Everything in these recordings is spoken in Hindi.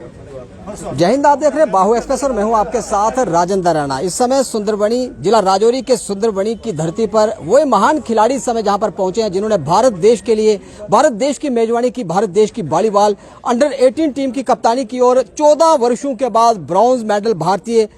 जय हिंद। आप देख रहे हैं बाहु एक्सप्रेस और मैं हूं आपके साथ राजेंद्र राणा। इस समय सुंदरबनी, जिला राजौरी के सुंदरबनी की धरती पर वो महान खिलाड़ी इस समय जहां पर पहुंचे हैं जिन्होंने भारत देश के लिए, भारत देश की मेजबानी की, भारत देश की वॉलीबॉल अंडर 18 टीम की कप्तानी की और 14 वर्षों के बाद ब्रॉन्ज मेडल भारतीय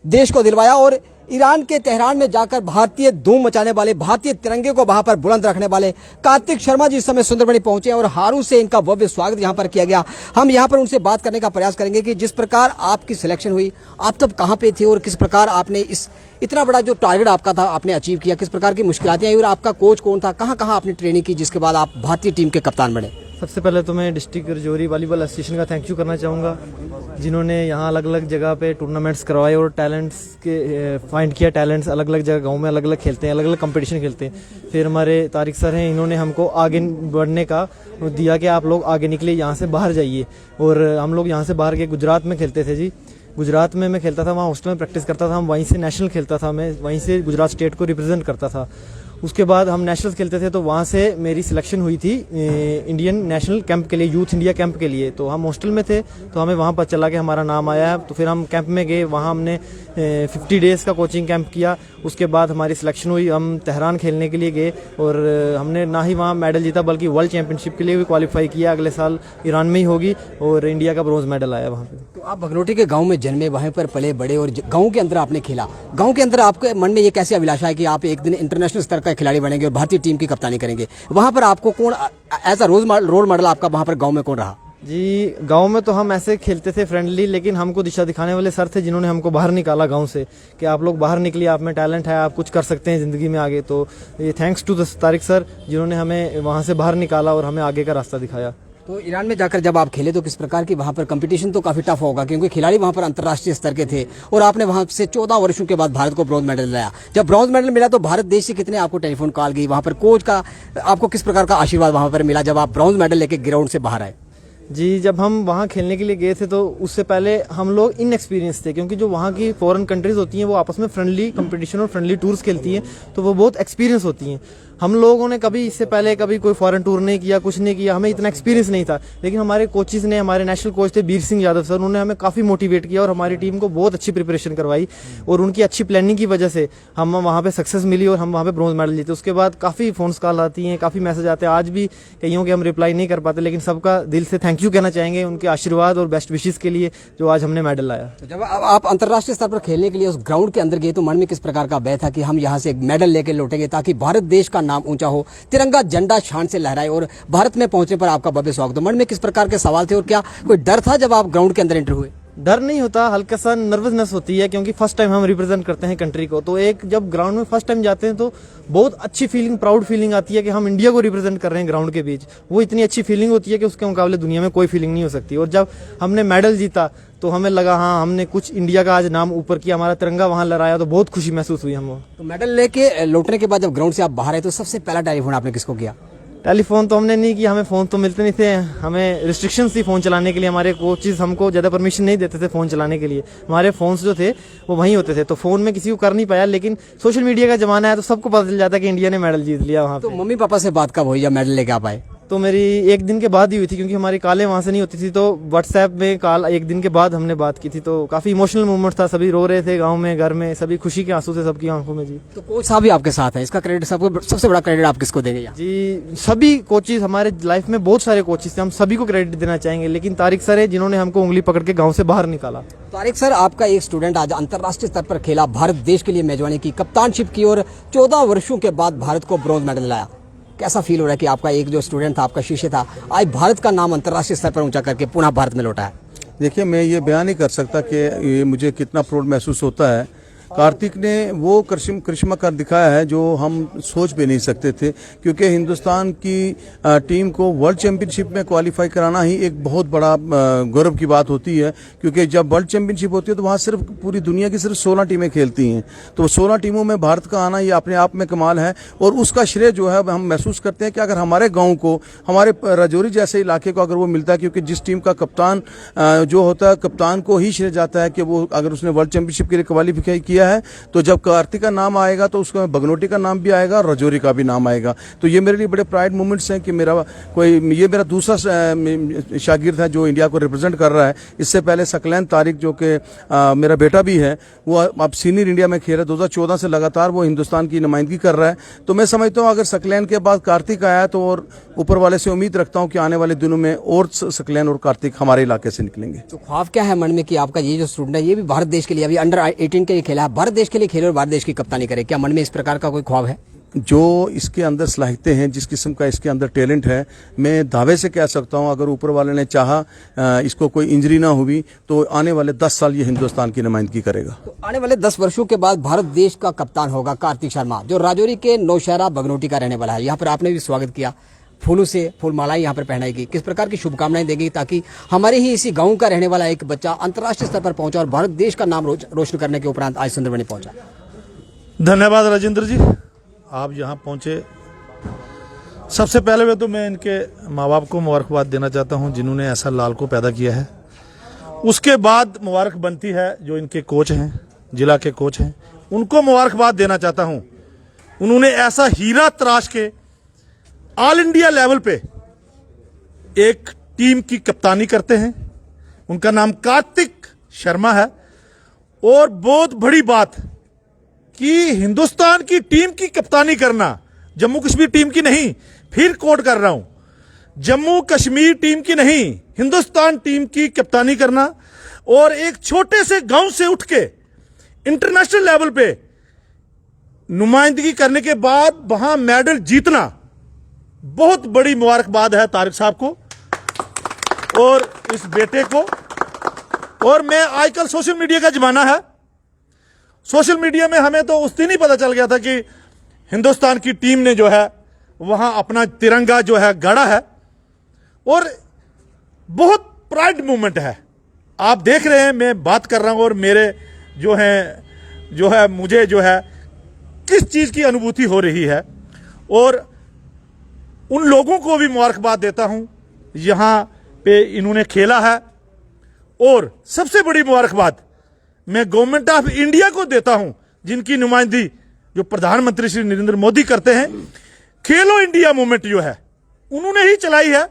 देश को दिलवाया। और ईरान के तेहरान में जाकर भारतीय धूम मचाने वाले, भारतीय तिरंगे को वहां पर बुलंद रखने वाले कार्तिक शर्मा जी इस समय सुंदरबनी पहुंचे और हारू से इनका भव्य स्वागत यहां पर किया गया। हम यहां पर उनसे बात करने का प्रयास करेंगे कि जिस प्रकार आपकी सिलेक्शन हुई, आप तब कहां पे थे और किस प्रकार आपने इस इतना बड़ा जो टारगेट आपका था आपने अचीव किया, किस प्रकार की मुश्किलातें आई और आपका कोच कौन था, कहां कहां आपने ट्रेनिंग की जिसके बाद आप भारतीय टीम के कप्तान बने। सबसे पहले तो मैं डिस्ट्रिक्ट राजौरी वॉलीबॉल एसोसिएशन का थैंक यू करना चाहूँगा, जिन्होंने यहाँ अलग अलग जगह पे टूर्नामेंट्स करवाए और टैलेंट्स के फाइंड किया। टैलेंट्स अलग अलग जगह गांव में अलग अलग खेलते हैं, अलग अलग कंपटीशन खेलते हैं। फिर हमारे तारिक सर हैं, इन्होंने हमको आगे बढ़ने का दिया कि आप लोग आगे निकले, यहाँ से बाहर जाइए। और हम लोग यहाँ से बाहर गए, गुजरात में खेलते थे जी। गुजरात में मैं खेलता था, वहाँ हॉस्टल में प्रैक्टिस करता था, हम वहीं से नेशनल खेलता था, मैं वहीं से गुजरात स्टेट को रिप्रेजेंट करता था। उसके बाद हम नेशनल खेलते थे तो वहाँ से मेरी सिलेक्शन हुई थी इंडियन नेशनल कैंप के लिए, यूथ इंडिया कैंप के लिए। तो हम हॉस्टल में थे तो हमें वहाँ पर चला कि हमारा नाम आया है। तो फिर हम कैंप में गए, वहाँ हमने 50 डेज़ का कोचिंग कैंप किया। उसके बाद हमारी सिलेक्शन हुई, हम तेहरान खेलने के लिए गए और हमने ना ही वहाँ मेडल जीता बल्कि वर्ल्ड चैंपियनशिप के लिए भी क्वालिफाई किया। अगले साल ईरान में ही होगी और इंडिया का ब्रॉन्ज मेडल आया वहाँ पे। तो आप भगनोटी के गांव में जन्मे, वहीं पर पले बड़े और गांव के अंदर आपने खेला। गांव के अंदर आपके मन में ये कैसी अभिलाषा है कि आप एक दिन इंटरनेशनल स्तर का खिलाड़ी बनेंगे और भारतीय टीम की कप्तानी करेंगे? वहां पर आपको कौन एज अ रोल मॉडल आपका वहां पर गांव में कौन रहा? जी, गांव में तो हम ऐसे खेलते थे फ्रेंडली, लेकिन हमको दिशा दिखाने वाले सर थे जिन्होंने हमको बाहर निकाला गांव से कि आप लोग बाहर निकलिए, आप में टैलेंट है, आप कुछ कर सकते हैं ज़िंदगी में आगे। तो ये thanks to the Tariq sir जिन्होंने हमें वहां से बाहर निकाला और हमें आगे का रास्ता दिखाया। तो ईरान में जाकर जब आप खेले तो किस प्रकार की वहां पर कंपटीशन तो काफी टफ होगा क्योंकि खिलाड़ी वहां पर अंतर्राष्ट्रीय स्तर के थे और आपने वहां से 14 वर्षों के बाद भारत को ब्रॉन्ज मेडल लाया। जब ब्रॉन्ज मेडल मिला तो भारत देश से कितने आपको टेलीफोन कॉल गई, वहां पर कोच का आपको किस प्रकार का आशीर्वाद वहां पर मिला जब आप ब्रॉन्ज मेडल लेके ग्राउंड से बाहर आए? जी, जब हम वहाँ खेलने के लिए गए थे तो उससे पहले हम लोग इनएक्सपीरियंस थे, क्योंकि जो वहाँ की फॉरेन कंट्रीज होती हैं वो आपस में फ्रेंडली कंपटीशन और फ्रेंडली टूर्स खेलती हैं, तो वो बहुत एक्सपीरियंस होती हैं। हम लोगों ने कभी इससे पहले कभी कोई फॉरेन टूर नहीं किया, कुछ नहीं किया, हमें इतना एक्सपीरियंस नहीं था। लेकिन हमारे कोचेस ने, हमारे नेशनल कोच थे बीर सिंह यादव सर, उन्होंने हमें काफ़ी मोटिवेट किया और हमारी टीम को बहुत अच्छी प्रिपरेशन करवाई और उनकी अच्छी प्लानिंग की वजह से हम वहाँ पे सक्सेस मिली और हम वहाँ पे ब्रॉन्ज मेडल जीते। उसके बाद काफ़ी फोन्स कॉल आती हैं, काफ़ी मैसेज आते हैं, आज भी कईयों के हम रिप्लाई नहीं कर पाते, लेकिन सबका दिल से थैंक यू कहना चाहेंगे उनके आशीर्वाद और बेस्ट विशेस के लिए जो आज हमने मेडल लाया। तो जब आप अंतर्राष्ट्रीय स्तर पर खेलने के लिए उस ग्राउंड के अंदर गए तो मन में किस प्रकार का भय था कि हम यहाँ से मेडल लेकर लौटेंगे ताकि भारत देश का नाम ऊंचा हो, तिरंगा झंडा शान से लहराए और भारत में पहुंचने पर आपका भव्य स्वागत हो? मन में किस प्रकार के सवाल थे और क्या कोई डर था जब आप ग्राउंड के अंदर एंटर हुए? डर नहीं होता, हल्का सा नर्वसनेस होती है क्योंकि फर्स्ट टाइम हम रिप्रेजेंट करते हैं कंट्री को। तो एक जब ग्राउंड में फर्स्ट टाइम जाते हैं तो बहुत अच्छी फीलिंग, प्राउड फीलिंग आती है कि हम इंडिया को रिप्रेजेंट कर रहे हैं ग्राउंड के बीच। वो इतनी अच्छी फीलिंग होती है कि उसके मुकाबले दुनिया में कोई फीलिंग नहीं हो सकती। और जब हमने मेडल जीता तो हमें लगा हाँ हमने कुछ इंडिया का आज नाम ऊपर किया, हमारा तिरंगा वहां लहराया, तो बहुत खुशी महसूस हुई हमको। तो मेडल लेके लौटने के बाद जब ग्राउंड से आप बाहर आए तो सबसे पहला टेलीफोन आपने किसको किया? टेलीफोन तो हमने नहीं किया, हमें फ़ोन तो मिलते नहीं थे, हमें रिस्ट्रिक्शंस थी फ़ोन चलाने के लिए। हमारे कोचेस हमको ज़्यादा परमिशन नहीं देते थे फ़ोन चलाने के लिए, हमारे फ़ोन्स जो थे वो वहीं होते थे, तो फ़ोन में किसी को कर नहीं पाया। लेकिन सोशल मीडिया का ज़माना है तो सबको पता चल जाता है कि इंडिया ने मेडल जीत लिया वहाँ तो पे। मम्मी पापा से बात कब हुई जब मेडल लेके आप आए? तो मेरी एक दिन के बाद ही हुई थी क्योंकि हमारी कॉलें वहाँ से नहीं होती थी, तो व्हाट्सएप में कॉल एक दिन के बाद हमने बात की थी। तो काफ़ी इमोशनल मोमेंट था, सभी रो रहे थे गांव में, घर में, सभी खुशी के आंसू थे सबकी आंखों में जी। तो कोच साहब भी आपके साथ हैं, इसका क्रेडिट सबसे बड़ा क्रेडिट आप किसको देंगे? जी, सभी कोचेस, हमारे लाइफ में बहुत सारे कोचेस थे, हम सभी को क्रेडिट देना चाहेंगे, लेकिन तारिक सर है जिन्होंने हमको उंगली पकड़ के गाँव से बाहर निकाला। तारिक सर, आपका एक स्टूडेंट आज अंतर्राष्ट्रीय स्तर पर खेला, भारत देश के लिए मेजबानी की, कप्तानशिप की और 14 वर्षों के बाद भारत को ब्रॉन्ज मेडल लाया। कैसा फील हो रहा है कि आपका एक जो स्टूडेंट था, आपका शिष्य था, आज भारत का नाम अंतर्राष्ट्रीय स्तर पर ऊंचा करके पुनः भारत में लौटा है? देखिए, मैं ये बयान नहीं कर सकता कि ये मुझे कितना प्राउड महसूस होता है। कार्तिक ने वो करिश्मा कर दिखाया है जो हम सोच भी नहीं सकते थे, क्योंकि हिंदुस्तान की टीम को वर्ल्ड चैंपियनशिप में क्वालिफाई कराना ही एक बहुत बड़ा गौरव की बात होती है। क्योंकि जब वर्ल्ड चैंपियनशिप होती है तो वहाँ सिर्फ पूरी दुनिया की सिर्फ 16 टीमें खेलती हैं, तो 16 टीमों में भारत का आना ये अपने आप में कमाल है। और उसका श्रेय जो है हम महसूस करते हैं कि अगर हमारे गाँव को, हमारे राजौरी जैसे इलाके को अगर वो मिलता है, क्योंकि जिस टीम का कप्तान जो होता है, कप्तान को ही श्रेय जाता है कि वो अगर उसने वर्ल्ड चैंपियनशिप के लिए क्वालिफाई किया किया है। तो जब कार्तिक का नाम आएगा तो उसमें बगनोटी का नाम भी आएगा और राजौरी का भी नाम आएगा। तो ये मेरे लिए बड़े प्राइड मोमेंट्स हैं कि ये मेरा दूसरा शागिर्द है जो इंडिया को रिप्रेजेंट कर रहा है। इससे पहले सकलैन तारिक जो कि मेरा बेटा भी है, वो अब सीनियर इंडिया में खेल रहा है। 2014 से लगातार वो हिंदुस्तान की नुमाइंदगी कर रहा है। तो मैं समझता हूँ अगर सकलैन के बाद कार्तिक आया तो और ऊपर वाले से उम्मीद रखता हूँ कि आने वाले दिनों में और सकलैन और कार्तिक हमारे इलाके से निकलेंगे। तो ख्वाब क्या है मन में कि आपका ये जो स्टूडेंट है ये भी भारत देश के लिए, अभी अंडर 18 के लिए खेला है, भारत देश के लिए खेले और भारत देश की कप्तानी करे, क्या मन में इस प्रकार का कोई ख्वाब है? जो इसके अंदर सलाहियतें हैं, जिस किस्म का इसके अंदर टैलेंट है, मैं दावे से कह सकता हूं अगर ऊपर वाले ने चाहा, इसको कोई इंजरी ना हुई तो आने वाले 10 साल ये हिंदुस्तान की नुमाइंदगी करेगा। तो आने वाले 10 वर्षों के बाद भारत देश का कप्तान होगा कार्तिक शर्मा, जो राजौरी के नौशहरा बगनोटी का रहने वाला है। यहाँ पर आपने भी स्वागत किया, फूलों से फूलमालाएं यहाँ पर पहनाएगी, किस प्रकार की शुभकामनाएं देगी ताकि हमारे ही इसी गांव का रहने वाला एक बच्चा अंतर्राष्ट्रीय स्तर पर पहुंचा और भारत देश का नाम रोशन करने के उपरांत आज सुंदरबनी पहुंचा? धन्यवाद राजेंद्र जी, आप यहाँ पहुँचे। सबसे पहले तो मैं इनके माँ बाप को मुबारकबाद देना चाहता हूँ जिन्होंने ऐसा लाल को पैदा किया है। उसके बाद मुबारक बनती है जो इनके कोच हैं, जिला के कोच हैं, उनको मुबारकबाद देना चाहता हूँ। उन्होंने ऐसा हीरा तराश के ऑल इंडिया लेवल पे एक टीम की कप्तानी करते हैं। उनका नाम कार्तिक शर्मा है। और बहुत बड़ी बात कि हिंदुस्तान की टीम की कप्तानी करना, जम्मू कश्मीर टीम की नहीं, फिर कोट कर रहा हूं, जम्मू कश्मीर टीम की नहीं, हिंदुस्तान टीम की कप्तानी करना और एक छोटे से गांव से उठ के इंटरनेशनल लेवल पे नुमाइंदगी करने के बाद वहां मेडल जीतना, बहुत बड़ी मुबारकबाद है तारिक साहब को और इस बेटे को। और मैं आजकल सोशल मीडिया का जमाना है, सोशल मीडिया में हमें तो उस दिन ही पता चल गया था कि हिंदुस्तान की टीम ने जो है वहां अपना तिरंगा जो है गाड़ा है और बहुत प्राइड मोमेंट है। आप देख रहे हैं मैं बात कर रहा हूं और मेरे जो है मुझे जो है किस चीज की अनुभूति हो रही है। और उन लोगों को भी मुबारकबाद देता हूं यहां पे इन्होंने खेला है। और सबसे बड़ी मुबारकबाद मैं गवर्नमेंट ऑफ इंडिया को देता हूं जिनकी नुमाइंदगी जो प्रधानमंत्री श्री नरेंद्र मोदी करते हैं। खेलो इंडिया मूवमेंट जो है उन्होंने ही चलाई है।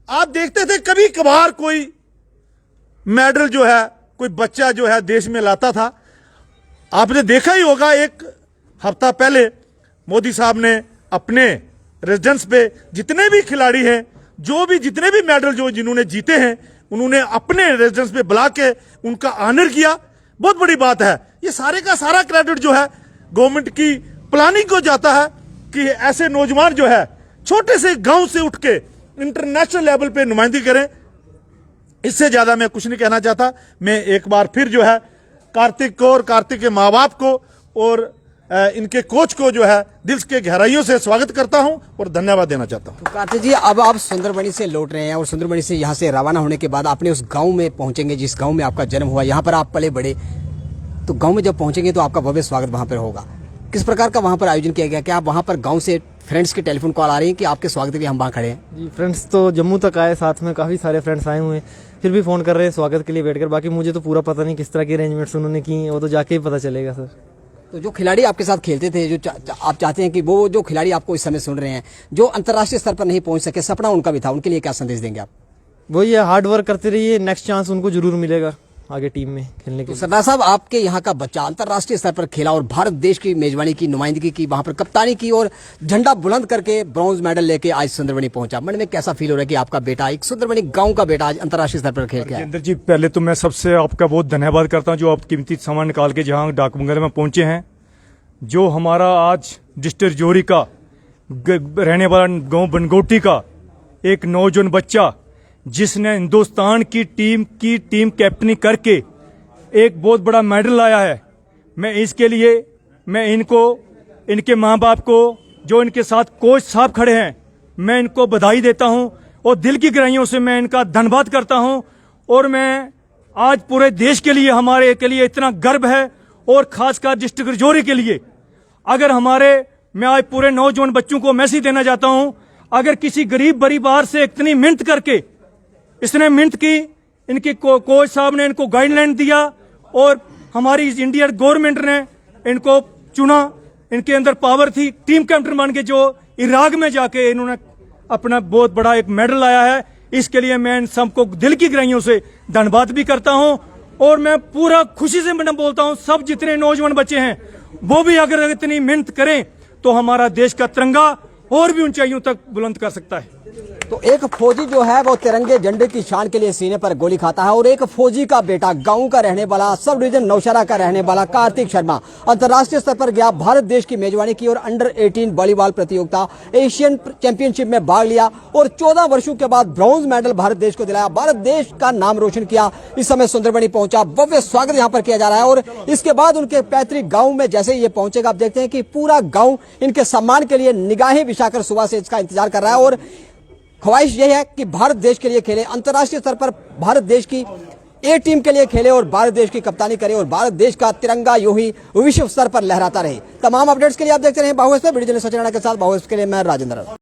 आप देखते थे कभी कभार कोई मेडल जो है कोई बच्चा जो है देश में लाता था। आपने देखा ही होगा एक हफ्ता पहले मोदी साहब ने अपने रेजिडेंस पे जितने भी खिलाड़ी हैं, जो भी जितने भी मेडल जो जिन्होंने जीते हैं, उन्होंने अपने रेजिडेंस पे बुला के उनका ऑनर किया। बहुत बड़ी बात है। ये सारे का सारा क्रेडिट जो है गवर्नमेंट की प्लानिंग को जाता है कि ऐसे नौजवान जो है छोटे से गांव से उठ के इंटरनेशनल लेवल पे नुमाइंदगी करें। इससे ज्यादा मैं कुछ नहीं कहना चाहता। मैं एक बार फिर जो है कार्तिक को और कार्तिक के माँ बाप को और इनके कोच को जो है दिल के गहराइयों से स्वागत करता हूं और धन्यवाद देना चाहता हूं। तो कार्तिक जी, अब आप सुंदरबनी से लौट रहे हैं और सुंदरबनी से यहाँ से रवाना होने के बाद आपने उस गांव में पहुंचेंगे जिस गांव में आपका जन्म हुआ, यहाँ पर आप पले बड़े। तो गांव में जब पहुंचेंगे तो आपका भव्य स्वागत वहां पर होगा। किस प्रकार का वहां पर आयोजन किया गया? क्या आप वहां पर गाँव से फ्रेंड्स की टेलीफोन कॉल आ रही है कि आपके स्वागत के लिए हम वहाँ खड़े हैं? जी, फ्रेंड्स तो जम्मू तक आए, साथ में काफ़ी सारे फ्रेंड्स आए हुए हैं, फिर भी फ़ोन कर रहे हैं स्वागत के लिए बैठकर। बाकी मुझे तो पूरा पता नहीं किस तरह के अरेंजमेंट्स उन्होंने की हैं, वो तो जाके ही पता चलेगा सर। तो जो खिलाड़ी आपके साथ खेलते थे, जो आप चाहते हैं कि वो जो खिलाड़ी आपको इस समय सुन रहे हैं, जो अंतर्राष्ट्रीय स्तर पर नहीं पहुंच सके, सपना उनका भी था, उनके लिए क्या संदेश देंगे आप? वो ये हार्ड वर्क करते रहिए, नेक्स्ट चांस उनको जरूर मिलेगा आगे टीम में खेलने के तो सरदार साहब, आपके यहाँ का बच्चा अंतर्राष्ट्रीय स्तर पर खेला और भारत देश की मेजबानी की, नुमाइंदगी की, वहां पर कप्तानी की और झंडा बुलंद करके ब्रॉन्ज मेडल लेके आज सुंदरबनी पहुंचा। मन में कैसा फील हो रहा है कि आपका बेटा, एक सुंदरबनी गांव का बेटा, आज अंतर्राष्ट्रीय स्तर पर खेल के आया? राजेंद्र जी, पहले तो मैं सबसे आपका बहुत धन्यवाद करता हूं जो आप कीमती समय निकाल के जहां डाकबंगले में पहुंचे हैं। जो हमारा आज डिस्ट्रिक्ट राजौरी का रहने वाला गांव बनगोटी का एक नौजवान बच्चा जिसने हिंदुस्तान की टीम कैप्टनी करके एक बहुत बड़ा मेडल लाया है, मैं इसके लिए मैं इनको, इनके माँ बाप को, जो इनके साथ कोच साहब खड़े हैं, मैं इनको बधाई देता हूं और दिल की गहराइयों से मैं इनका धन्यवाद करता हूं। और मैं आज पूरे देश के लिए, हमारे के लिए इतना गर्व है और खासकर डिस्ट्रिक्ट राजौरी के लिए, अगर मैं आज पूरे नौजवान बच्चों को मैसेज देना चाहता हूं, अगर किसी गरीब परिवार से इतनी मेहनत करके इसने मेहनत की, इनके कोच साहब ने इनको गाइडलाइन दिया और हमारी इंडियन गवर्नमेंट ने इनको चुना, इनके अंदर पावर थी, टीम कैप्टन बन के जो इराक में जाके इन्होंने अपना बहुत बड़ा एक मेडल लाया है। इसके लिए मैं इन सबको दिल की गहराइयों से धन्यवाद भी करता हूं और मैं पूरा खुशी से मैं बोलता हूं, सब जितने नौजवान बच्चे हैं वो भी अगर इतनी मेहनत करें तो हमारा देश का तिरंगा और भी ऊंचाइयों तक बुलंद कर सकता है। तो एक फौजी जो है वो तिरंगे झंडे की शान के लिए सीने पर गोली खाता है और एक फौजी का बेटा गांव का रहने वाला, सब डिवीजन नौशहरा का रहने वाला कार्तिक शर्मा अंतर्राष्ट्रीय स्तर पर गया, भारत देश की मेजबानी की और अंडर 18 वॉलीबॉल प्रतियोगिता एशियन चैंपियनशिप में भाग लिया और 14 वर्षों के बाद ब्रॉन्ज मेडल भारत देश को दिलाया, भारत देश का नाम रोशन किया। इस समय सुंदरबनी पहुंचा, भव्य स्वागत यहाँ पर किया जा रहा है और इसके बाद उनके पैतृक गाँव में जैसे ये पहुंचेगा, आप देखते हैं कि पूरा गाँव इनके सम्मान के लिए निगाहें बिछाकर सुबह से इसका इंतजार कर रहा है और ख्वाहिश यही है कि भारत देश के लिए खेले, अंतर्राष्ट्रीय स्तर पर भारत देश की ए टीम के लिए खेले और भारत देश की कप्तानी करे और भारत देश का तिरंगा यूं ही विश्व स्तर पर लहराता रहे। तमाम अपडेट्स के लिए आप देखते रहे बाहुबली पे, वीडियो जर्नलिस्ट सचिन राणा के साथ बाहुबली के लिए मैं राजेंद्र।